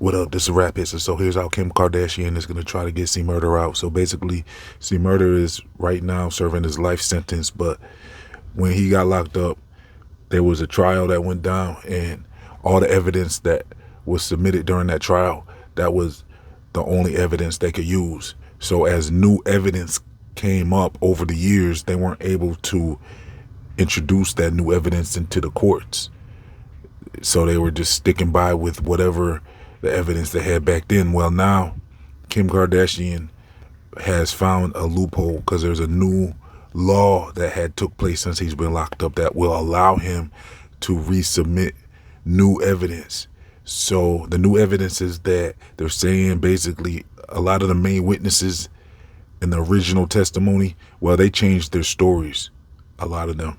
What up? This is Rap Hits. So here's how Kim Kardashian is going to try to get C Murder out. So basically, C Murder is right now serving his life sentence. But when he got locked up, there was a trial that went down, and all the evidence that was submitted during that trial, that was the only evidence they could use. So as new evidence came up over the years, they weren't able to introduce that new evidence into the courts. So they were just sticking by with whatever the evidence they had back then. Well, now Kim Kardashian has found a loophole because there's a new law that had took place since he's been locked up that will allow him to resubmit new evidence. So the new evidence is that they're saying basically a lot of the main witnesses in the original testimony, well, they changed their stories, a lot of them.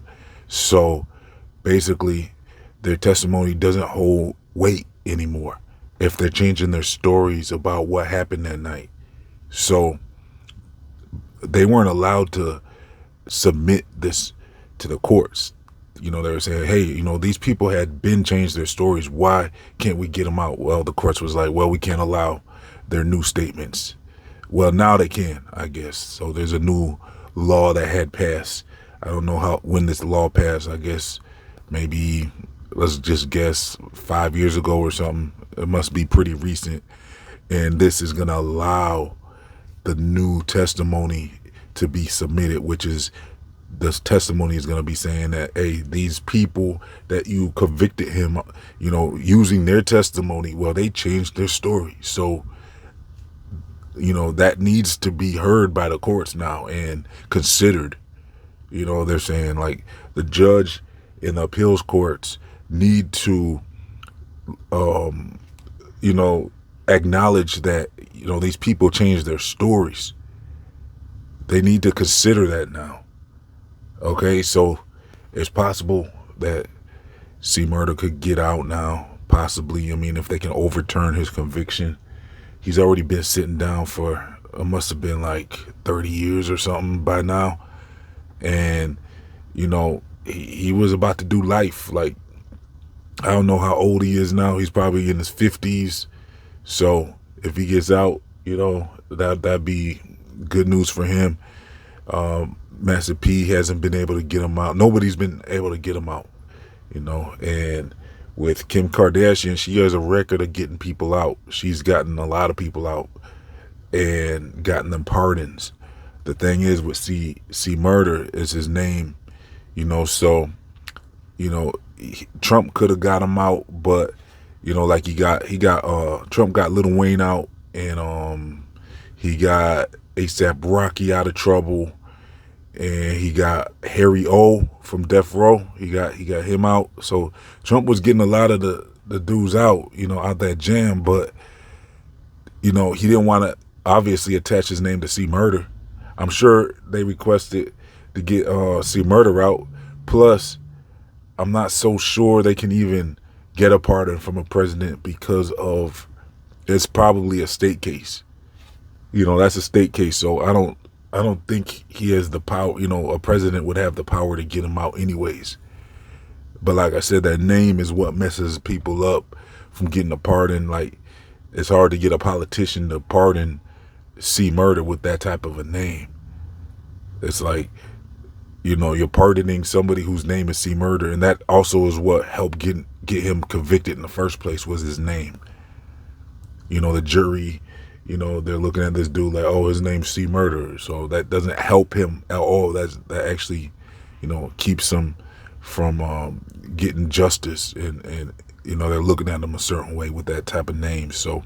So basically their testimony doesn't hold weight anymore if they're changing their stories about what happened that night. So they weren't allowed to submit this to the courts. They were saying, hey, these people had been changed their stories. Why can't we get them out? Well, the courts was like, well, we can't allow their new statements. Well, now they can, I guess. So there's a new law that had passed. I don't know when this law passed. I guess maybe, let's just guess, 5 years ago or something. It must be pretty recent. And this is going to allow the new testimony to be submitted, which is this testimony is going to be saying that, hey, these people that you convicted him, using their testimony, well, they changed their story. So, that needs to be heard by the courts now and considered. They're saying like the judge in the appeals courts need to, acknowledge that, these people changed their stories. They need to consider that now. Okay, so it's possible that C Murder could get out now, possibly. I mean, if they can overturn his conviction. He's already been sitting down for, it must have been like 30 years or something by now. And, he was about to do life. Like, I don't know how old he is now. He's probably in his 50s. So if he gets out, that'd be good news for him. Master P hasn't been able to get him out. Nobody's been able to get him out, and with Kim Kardashian, she has a record of getting people out. She's gotten a lot of people out and gotten them pardons. The thing is with C Murder is his name, so, Trump could have got him out, but, like Trump got Lil Wayne out, and he got ASAP Rocky out of trouble, and he got Harry O from Death Row. He got him out. So Trump was getting a lot of the dudes out, out that jam, but he didn't want to obviously attach his name to C Murder. I'm sure they requested to get C Murder out. Plus, I'm not so sure they can even get a pardon from a president because of it's probably a state case. That's a state case. So I don't think he has the power, a president would have the power to get him out anyways. But like I said, that name is what messes people up from getting a pardon. Like, it's hard to get a politician to pardon C Murder with that type of a name. It's like, you're pardoning somebody whose name is C Murder, and that also is what helped get him convicted in the first place, was his name. The jury, they're looking at this dude like, oh, his name's C Murder. So that doesn't help him at all. That actually, keeps him from getting justice. And they're looking at him a certain way with that type of name. So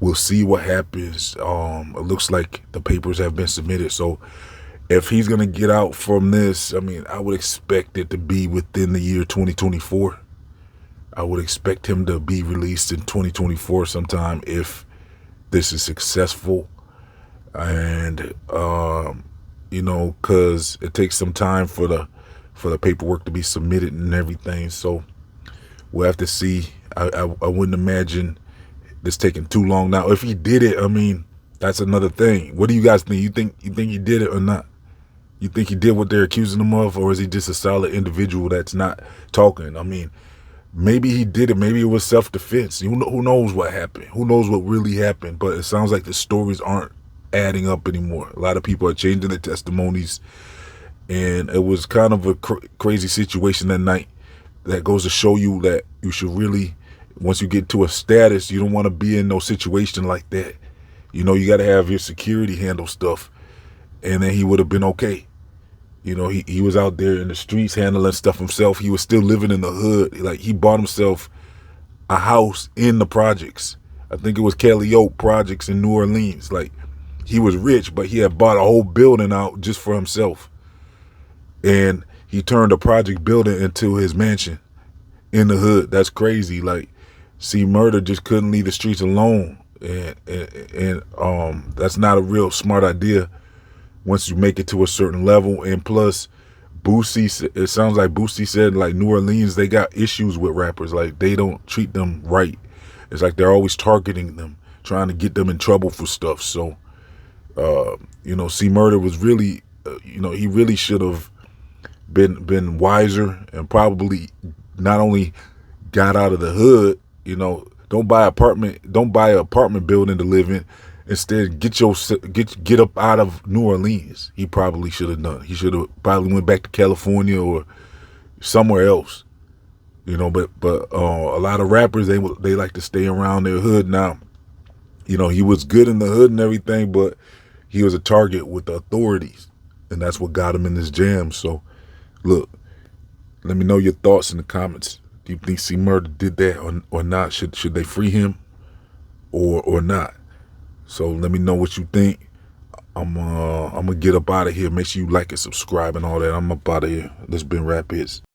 we'll see what happens. It looks like the papers have been submitted. So if he's going to get out from this, I mean, I would expect it to be within the year 2024. I would expect him to be released in 2024 sometime if this is successful. And, because it takes some time for the paperwork to be submitted and everything. So we'll have to see. I wouldn't imagine this taking too long. Now, if he did it, I mean, that's another thing. What do you guys think? You think he did it or not? You think he did what they're accusing him of, or is he just a solid individual that's not talking? I mean, Maybe he did it. Maybe it was self-defense. Who knows what happened? Who knows what really happened? But it sounds like the stories aren't adding up anymore. A lot of people are changing their testimonies, and it was kind of a crazy situation that night. That goes to show you that you should really, once you get to a status, you don't want to be in no situation like that. You know, you got to have your security handle stuff, and then he would have been okay. You know, he was out there in the streets handling stuff himself. He was still living in the hood. Like, he bought himself a house in the projects. I think it was Kelly Oak Projects in New Orleans. Like, he was rich, but he had bought a whole building out just for himself. And he turned a project building into his mansion in the hood. That's crazy. Like, C Murder just couldn't leave the streets alone. And that's not a real smart idea once you make it to a certain level. And plus, Boosie, it sounds like Boosie said, like, New Orleans, they got issues with rappers. Like, they don't treat them right. It's like they're always targeting them, trying to get them in trouble for stuff. So, you know, C Murder was really, you know, he really should have been wiser, and probably not only got out of the hood. You know, don't buy an apartment building to live in. Instead, get up out of New Orleans. He probably should have done. He should have probably went back to California or somewhere else. You know, but a lot of rappers, they like to stay around their hood now. You know, he was good in the hood and everything, but he was a target with the authorities, and that's what got him in this jam. So, look, let me know your thoughts in the comments. Do you think C Murder did that or not? Should they free him or not? So let me know what you think. I'm gonna get up out of here. Make sure you like and subscribe and all that. I'm up out of here. This has been Rap HITZ.